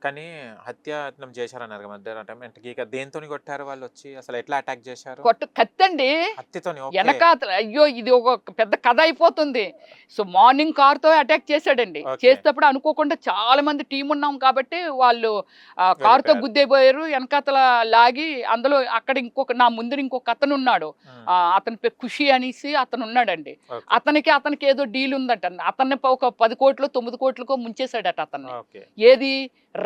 కానీ హత్యాయత్నం చేశారన్నారు కదా మధ్యాహ్నం అంటే ఇక దేనితోని కొట్టారు వాళ్ళొచ్చి? అసలు ఎట్లా అటాక్ చేశారు? కత్తండి. కత్తితోని. ఓకే. ఎనకాతల అయ్యో! ఇది ఒక పెద్ద కథ అయిపోతుంది. సో, మార్నింగ్ కార్‌తో అటాక్ చేశాడండి. ఓకే. చేసేటప్పుడు అనుకోకుండా చాలా మంది టీమ్ ఉన్నాం కాబట్టి వాళ్ళు కార్‌తో వెళ్ళిపోయారు. గుద్దేయబోయారు. ఎనకాతల లాగి అందులో అక్కడ నా ముందర ఇంకొక అతనున్నాడు. హ్మ్. అతని పేరు ఖుషి అనేసి అతనున్నాడండి. ఓకే. అతనికి ఏదో డీల్ ఉందట. అతన్ని ఒక 10 కోట్లో 9 కోట్లకో ముంచేసాడట అతన్ని. ఓకే. ఏది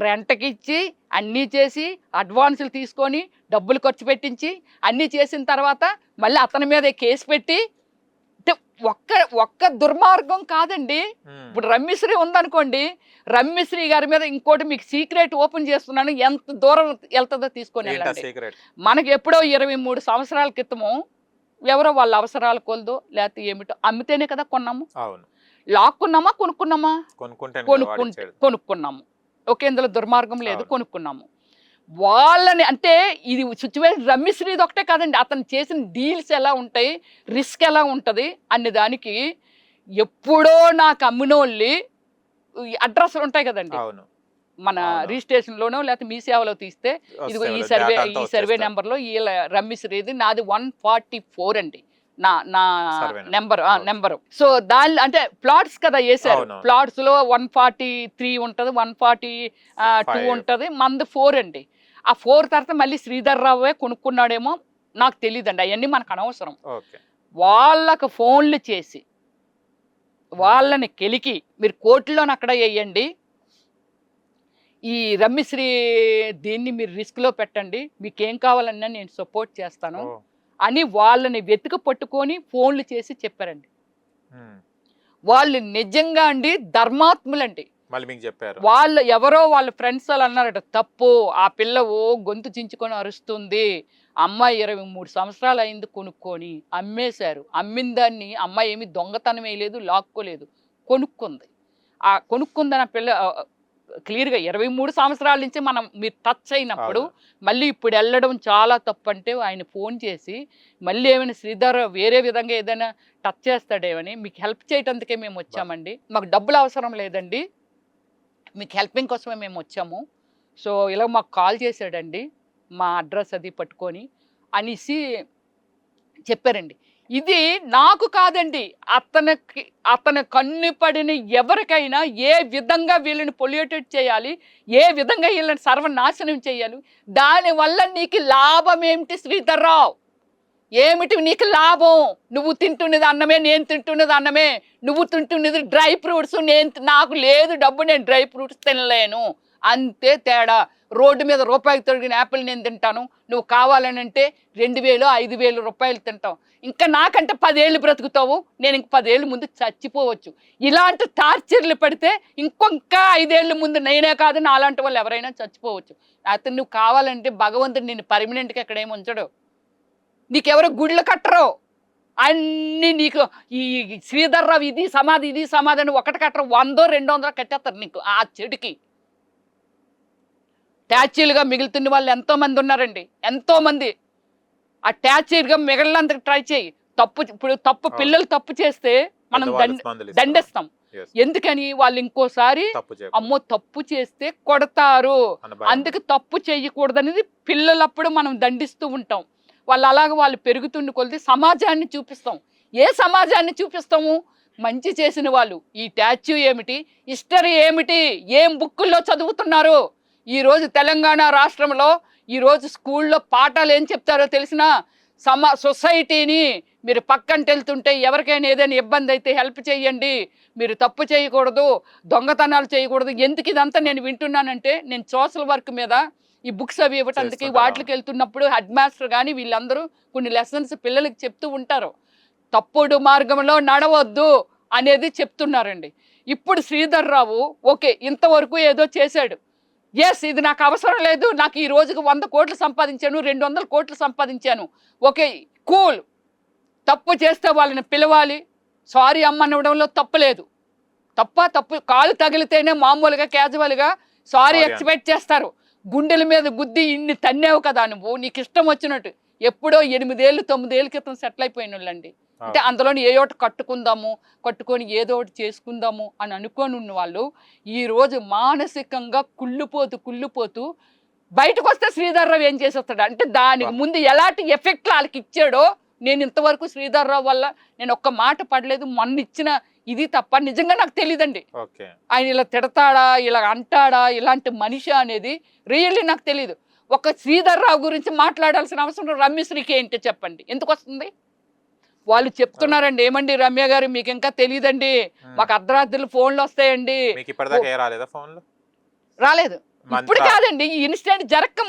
రెంట్‌కిచ్చి అన్నీ చేసి అడ్వాన్సులు తీసుకొని డబ్బులు ఖర్చు పెట్టించి అన్నీ చేసిన తర్వాత మళ్ళీ అతని మీద కేసు పెట్టి అంటే ఒక్క దుర్మార్గం కాదండి. హ్మ్. ఇప్పుడు రమ్యశ్రీ ఉందనుకోండి, రమ్యశ్రీ గారి మీద ఇంకోటి మీకు సీక్రెట్ ఓపెన్ చేస్తున్నాను, ఎంత దూరం వెళ్తుందో తీసుకొని ఏంటా వెళ్ళండి. సీక్రెట్? మనకి ఎప్పుడో 23 సంవత్సరాల క్రితము ఎవరో వాళ్ళ అవసరాల కొలదో లేకపోతే ఏమిటో అమ్మితేనే కదా కొన్నాము. అవును. లాక్కున్నామా కొనుక్కున్నామా? కొనుక్కుంటాను కదా వాడిచ్చాడు. కొనుక్కున్నాము. ఓకే, ఇందులో దుర్మార్గం లేదు, అవును. కొనుక్కున్నాము. వాళ్ళని అంటే ఇది సిచ్యువేషన్ రమ్యశ్రీది ఒకటే కాదండి, అతను చేసిన డీల్స్ ఎలా ఉంటాయి, రిస్క్ ఎలా ఉంటుంది అనే దానికి ఎప్పుడో నాకు అమ్మినోళ్ళి అడ్రస్లు ఉంటాయి కదండి. అవును. మన అవును. రిజిస్ట్రేషన్లోనో లేకపోతే మీ సేవలో తీస్తే ఇదిగో ఈ వస్తేవాళ్ళు డేటా అంతా సర్వే వచ్చేస్తారు. నెంబర్లో వీళ్ళ రమ్యశ్రీది, నాది 144 అండి నా survey number okay. Number. So దాని అంటే ప్లాట్స్ కదా వేసారు. అవునవును. ప్లాట్స్ లో 143 ఉంటది, 142 5. ఉంటది, మంది 4 అండి. ఆ 4 తర్వాత మళ్ళీ శ్రీధర్ రావే కొనుక్కున్నాడేమో నాకు తెలియదండి, అవన్నీ మనకు అనవసరం. ఓకే. వాళ్ళకు ఫోన్లు చేసి వాళ్ళని కెలికి మీరు కోర్టులోని అక్కడ వేయండి, ఈ రమ్యశ్రీ దీన్ని మీరు రిస్క్లో పెట్టండి, మీకేం కావాలన్నా నేను సపోర్ట్ చేస్తాను ఓ. అని వాళ్ళని వెతుక పట్టుకొని ఫోన్లు చేసి చెప్పారండి. హ్మ్. వాళ్ళు నిజంగా అండి ధర్మాత్ములండి. మళ్ళీ మీకు చెప్పారు. వాళ్ళు ఎవరో వాళ్ళ ఫ్రెండ్స్ వాళ్ళు అన్నారట, తప్పు, ఆ పిల్ల గొంతు చించుకొని అరుస్తుంది, అమ్మాయి 23 సంవత్సరాలు అయింది కొనుక్కొని, అమ్మేశారు. అమ్మిన దాన్ని అమ్మాయి ఏమి దొంగతనం వేయలేదు, లాక్కోలేదు, కొనుక్కుంది. ఆ కొనుక్కుందని ఆ పిల్ల క్లియర్గా 23 సంవత్సరాల నుంచి మీరు టచ్ అయినప్పుడు అవును. మళ్ళీ ఇప్పుడు వెళ్ళడం చాలా తప్పు అంటే ఆయన ఫోన్ చేసి మళ్ళీ ఏమైనా శ్రీధర్ వేరే విధంగా ఏదైనా టచ్ చేస్తాడేమని మీకు హెల్ప్ చేయటానికే మేము వచ్చామండి, మాకు డబ్బులు అవసరం లేదండి, మీకు హెల్పింగ్ కోసమే మేము వచ్చాము, సో ఇలా మాకు కాల్ చేశాడండి మా అడ్రస్ అది పట్టుకొని అనేసి చెప్పారండి. ఇది నాకు కాదండి, అతని కన్ను పడిన ఎవరికైనా ఏ విధంగా వీళ్ళని పొల్యూటెడ్ చేయాలి, ఏ విధంగా వీళ్ళని సర్వనాశనం చేయాలి, దానివల్ల నీకు లాభం ఏమిటి శ్రీధర్రావు? ఏమిటి నీకు లాభం? నువ్వు తింటున్నది అన్నమే, నేను తింటున్నది అన్నమే, నువ్వు తింటున్నది డ్రై ఫ్రూట్స్, నాకు లేదు డబ్బు, నేను డ్రై ఫ్రూట్స్ తినలేను, అంతే తేడా. రోడ్డు మీద రూపాయికి తొడిగిన యాపిల్ నేను తింటాను, నువ్వు కావాలని అంటే 2000 5000 రూపాయలు తింటావు, ఇంకా నాకంటే 10 ఏళ్ళు బ్రతుకుతావు, నేను ఇంక 10 ఏళ్ళు ముందు చచ్చిపోవచ్చు. ఇలాంటి టార్చర్లు పెడితే ఇంకా 5 ఏళ్ళ ముందు నేనే కాదు నాలాంటి వాళ్ళు ఎవరైనా చచ్చిపోవచ్చు. అతను నువ్వు కావాలంటే భగవంతుడు నిన్ను పర్మనెంట్గా ఎక్కడేమి ఉంచడు, నీకెవరో గుళ్ళు కట్టరు, అన్నీ నీకు ఈ శ్రీధర్రావు ఇది సమాధి అని ఒకటి కట్టరు, 100 200 కట్టేస్తారు నీకు ఆ చెడుకి. ట్యాచీలుగా మిగులుతున్న వాళ్ళు ఎంతోమంది ఉన్నారండి, ఎంతోమంది. ఆ ట్యాచీలుగా మిగలనందుకు ట్రై చేయి. తప్పు పిల్లలు తప్పు చేస్తే మనం దండేస్తాం. ఎందుకని వాళ్ళు ఇంకోసారి అమ్మో తప్పు చేస్తే కొడతారు, అందుకు తప్పు చేయకూడదనేది పిల్లలప్పుడు మనం దండిస్తూ ఉంటాం. వాళ్ళు పెరుగుతున్న కొలది సమాజాన్ని చూపిస్తాం. ఏ సమాజాన్ని చూపిస్తాము? మంచి చేసిన వాళ్ళు. ఈ ట్యాచ్యూ ఏమిటి, హిస్టరీ ఏమిటి, ఏం బుక్కుల్లో చదువుతున్నారు? ఈరోజు తెలంగాణ రాష్ట్రంలో ఈరోజు స్కూల్లో పాఠాలు ఏం చెప్తారో తెలిసిన, సొసైటీని మీరు పక్కన వెళ్తుంటే ఎవరికైనా ఏదైనా ఇబ్బంది అయితే హెల్ప్ చేయండి, మీరు తప్పు చేయకూడదు, దొంగతనాలు చేయకూడదు. ఎందుకు ఇదంతా నేను వింటున్నానంటే, నేను సోషల్ వర్క్ మీద ఈ బుక్స్ అవి ఇవ్వటానికి వాటికి వెళ్తున్నప్పుడు హెడ్ మాస్టర్ కానీ వీళ్ళందరూ కొన్ని లెసన్స్ పిల్లలకి చెప్తూ ఉంటారు, తప్పుడు మార్గంలో నడవద్దు అనేది చెప్తున్నారండి. ఇప్పుడు శ్రీధర్రావు ఓకే ఇంతవరకు ఏదో చేశాడు, ఎస్ ఇది నాకు అవసరం లేదు, నాకు ఈ రోజుకి 100 కోట్లు సంపాదించాను, 200 కోట్లు సంపాదించాను, ఓకే కూల్. తప్పు చేస్తే వాళ్ళని పిలవాలి, సారీ అమ్మనవడంలో తప్పులేదు. తప్పు కాలు తగిలితేనే మామూలుగా క్యాజువల్గా సారీ ఎక్స్పెక్ట్ చేస్తారు. గుండెల మీద గుద్ది ఇన్ని తన్నేవు కదా నువ్వు, నీకు ఇష్టం వచ్చినట్టు. ఎప్పుడో 8 ఏళ్ళు 9 ఏళ్ళ క్రితం సెటిల్ అయిపోయిన వాళ్ళండి. అంటే అందులోని ఏ ఒకటి కట్టుకొని ఏదో ఒకటి చేసుకుందాము అని అనుకొని ఉన్న వాళ్ళు ఈ రోజు మానసికంగా కుళ్ళిపోతూ బయటకు వస్తే శ్రీధర్రావు ఏం చేసేస్తాడు అంటే దానికి ముందు ఎలాంటి ఎఫెక్ట్లు వాళ్ళకి ఇచ్చాడో నేను ఇంతవరకు శ్రీధర్రావు వల్ల నేను ఒక్క మాట పడలేదు, మొన్న ఇచ్చిన ఇది తప్ప నిజంగా నాకు తెలియదండి. ఆయన ఇలా తిడతాడా, ఇలా అంటాడా, ఇలాంటి మనిషి అనేది రియల్లీ నాకు తెలియదు. ఒక శ్రీధర్రావు గురించి మాట్లాడాల్సిన అవసరం రమ్యశ్రీకి ఏంటి చెప్పండి, ఎందుకు వస్తుంది? వాళ్ళు చెప్తున్నారండి, ఏమండి రమ్య గారు మీకు ఇంకా తెలియదండి, మాకు అర్ధరాత్రులు ఫోన్లు వస్తాయండి. రాలేదు, ఇప్పుడు కాదండి, ఈ ఇన్సిడెంట్ జరగక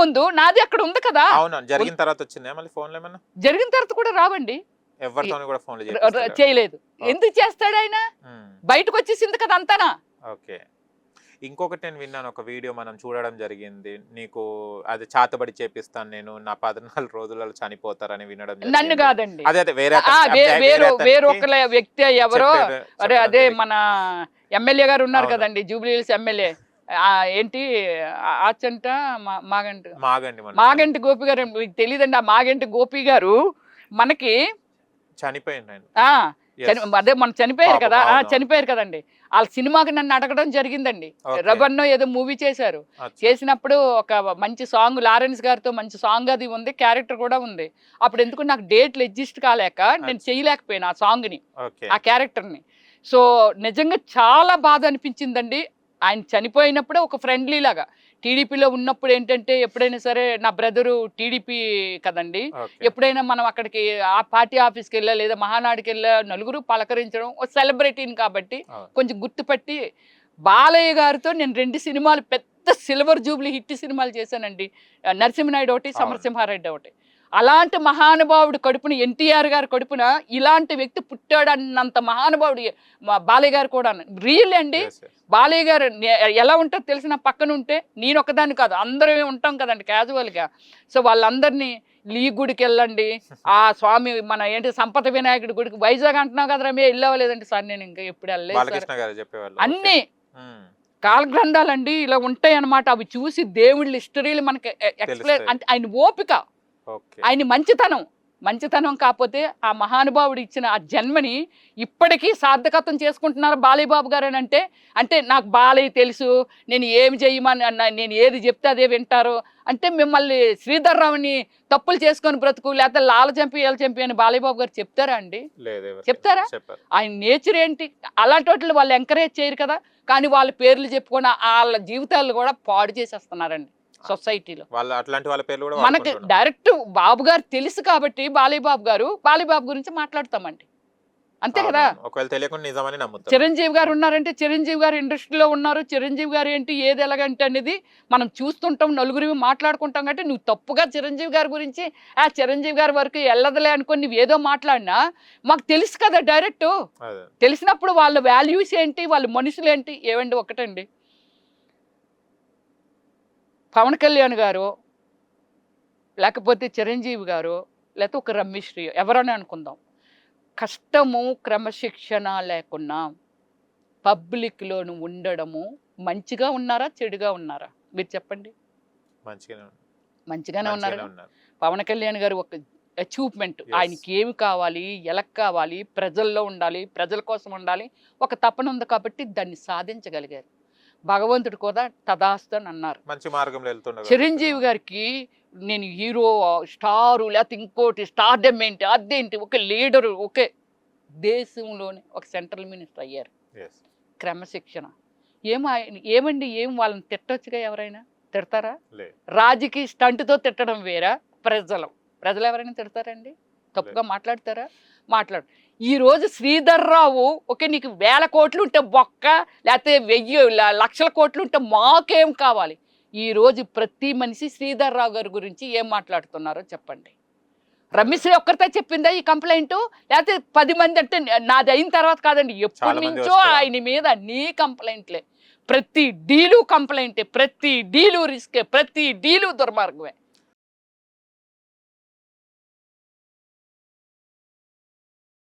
ముందు నాది అక్కడ ఉంది కదా. జరిగిన తర్వాత వచ్చిందా మళ్ళీ ఫోన్లు ఏమన్నా? జరిగిన తర్వాత కూడా రావండి, ఎవరితోని కూడా ఫోన్లు చేయలేదు. ఎందుకు చేస్తాడు ఆయన? బయటకు వచ్చేసింది కదా అంతానా. ఓకే. ఇంకొకటి నేను విన్నాను, ఒక వీడియో మనం చూడడం జరిగింది, నీకు అది చాతబడి చేపిస్తాను నేను, నా 14 రోజులలో చనిపోతారని వినడం. నన్ను కాదండి, అదే వేరొక వ్యక్తి ఎవరో, అదే మన ఎమ్మెల్యే గారు ఉన్నారు కదండి, జూబ్లీహిల్స్ ఎమ్మెల్యే ఏంటి ఆచంట మాగంటి గోపి గారు, మీకు తెలియదండి. ఆ మాగంటి గోపి గారు మనకి చనిపోయింది, అదే మనం చనిపోయారు కదా, చనిపోయారు కదండి. వాళ్ళ సినిమాకి నన్ను అడగడం జరిగిందండి. రబన్నో ఏదో మూవీ చేసినప్పుడు ఒక మంచి సాంగ్ లారెన్స్ గారితో మంచి సాంగ్ అది ఉంది, క్యారెక్టర్ కూడా ఉంది. అప్పుడు ఎందుకు నాకు డేట్లు అడ్జస్ట్ కాలేక నేను చేయలేకపోయాను ఆ సాంగ్ని, ఆ క్యారెక్టర్ని. సో నిజంగా చాలా బాధ అనిపించిందండి. ఆయన చనిపోయినప్పుడే ఒక ఫ్రెండ్లీ లాగా, టీడీపీలో ఉన్నప్పుడు ఏంటంటే ఎప్పుడైనా సరే నా బ్రదరు టీడీపీ కదండి, ఎప్పుడైనా మనం అక్కడికి ఆ పార్టీ ఆఫీస్కి వెళ్ళా లేదా మహానాడుకి వెళ్ళా నలుగురు పలకరించడం, సెలబ్రిటీని కాబట్టి కొంచెం గుర్తుపెట్టి. బాలయ్య గారితో నేను 2 సినిమాలు పెద్ద సిల్వర్ జూబ్లీ హిట్ సినిమాలు చేశానండి, నరసింహనాయుడు ఒకటి, సమరసింహారెడ్డి ఒకటి. అలాంటి మహానుభావుడు కడుపున, ఎన్టీఆర్ గారి కడుపున ఇలాంటి వ్యక్తి పుట్టాడన్నంత మహానుభావుడు బాలయ్య గారు కూడా. రియల్ అండి, బాలయ్య గారు ఎలా ఉంటుందో తెలిసిన పక్కన ఉంటే, నేను ఒకదాన్ని కాదు అందరూ ఉంటాం కదండి క్యాజువల్గా. సో వాళ్ళందరినీ ఈ గుడికి వెళ్ళండి, ఆ స్వామి మన ఏంటి సంపద వినాయకుడి గుడికి, వైజాగ్ అంటున్నావు కదా రమ్య, వెళ్ళలేదండి సార్ నేను ఇంకా ఎప్పుడు వెళ్ళలేదు. అన్ని కాలగ్రంథాలండి ఇలా ఉంటాయి అన్నమాట. అవి చూసి దేవుళ్ళ హిస్టరీలు మనకి ఎక్స్ప్లెయిన్, అంటే ఆయన ఓపిక, ఆయన మంచితనం కాకపోతే ఆ మహానుభావుడు ఇచ్చిన ఆ జన్మని ఇప్పటికీ సార్థకత్వం చేసుకుంటున్నారు బాలయ్య బాబు గారు అని అంటే నాకు బాలయ్య తెలుసు, నేను ఏమి చేయమని నేను ఏది చెప్తే అదే వింటారు అంటే, మిమ్మల్ని శ్రీధర్రావుని తప్పులు చేసుకొని బ్రతుకు లేకపోతే లాల చంపి ఏళ్ళ చంపి అని బాలయ్య బాబు గారు చెప్తారా అండి? చెప్తారా? ఆయన నేచర్ ఏంటి? అలాంటి వాటిని వాళ్ళు ఎంకరేజ్ చేయరు కదా, కానీ వాళ్ళ పేర్లు చెప్పుకొని వాళ్ళ జీవితాలు కూడా పాడు చేసేస్తున్నారండి సొసైటీలో. మనకి డైరెక్ట్ బాబు గారు తెలుసు కాబట్టి బాలయ్య బాబు గురించి మాట్లాడతామండి, అంతే కదా. చిరంజీవి గారు ఉన్నారంటే చిరంజీవి గారు ఇండస్ట్రీలో ఉన్నారు, చిరంజీవి గారు ఏంటి ఏది ఎలాగంటే అనేది మనం చూస్తుంటాం, నలుగురివి మాట్లాడుకుంటాం. కాబట్టి నువ్వు తప్పుగా చిరంజీవి గారి గురించి చిరంజీవి గారి వరకు వెళ్ళదలే అనుకొని నువ్వు ఏదో మాట్లాడినా మాకు తెలుసు కదా డైరెక్ట్. తెలిసినప్పుడు వాళ్ళ వాల్యూస్ ఏంటి, వాళ్ళ మనుషులు ఏంటి, ఏవండి ఒకటండి, పవన్ కళ్యాణ్ గారు లేకపోతే చిరంజీవి గారు లేకపోతే ఒక రమ్యశ్రీ ఎవరని అనుకుందాం, కష్టము క్రమశిక్షణ లేకున్నా పబ్లిక్లోను ఉండడము మంచిగా ఉన్నారా చెడుగా ఉన్నారా మీరు చెప్పండి? మంచిగానే ఉన్నారు. పవన్ కళ్యాణ్ గారు ఒక అచీవ్మెంట్, ఆయనకి ఏమి కావాలి, ఎలా కావాలి, ప్రజల్లో ఉండాలి, ప్రజల కోసం ఉండాలి, ఒక తపన ఉంది కాబట్టి దాన్ని సాధించగలిగారు. భగవంతుడు కూడా తదాస్తు అని అన్నారు. మంచి మార్గంలో వెళ్తున్నారు. చిరంజీవి గారికి నేను హీరో స్టారు లేకపోతే ఇంకోటి స్టార్డమ్ ఏంటి అదేంటి, ఒక లీడరు, ఒకే దేశంలోనే ఒక సెంట్రల్ మినిస్టర్ అయ్యారు. క్రమశిక్షణ ఏమండి, ఏం వాళ్ళని తిట్టొచ్చుగా, ఎవరైనా తిడతారా? రాజకీయ స్టంట్తో తిట్టడం వేరా, ప్రజలు ఎవరైనా తిడతారండి? తప్పుగా మాట్లాడతారా? మాట్లాడు. ఈరోజు శ్రీధర్రావు ఓకే నీకు 1000 కోట్లు ఉంటే బొక్క, లేకపోతే 1000 లక్షల కోట్లు ఉంటే మాకేం కావాలి? ఈరోజు ప్రతి మనిషి శ్రీధర్రావు గారి గురించి ఏం మాట్లాడుతున్నారో చెప్పండి. రమ్యశ్రీ ఒక్కరితో చెప్పిందా ఈ కంప్లైంట్, లేకపోతే 10 మంది? అంటే నాది అయిన తర్వాత కాదండి, ఎప్పటి నుంచో ఆయన మీద అన్ని కంప్లైంట్లే, ప్రతి డీలు కంప్లైంటే, ప్రతి డీలు రిస్కే, ప్రతి డీలు దుర్మార్గమే.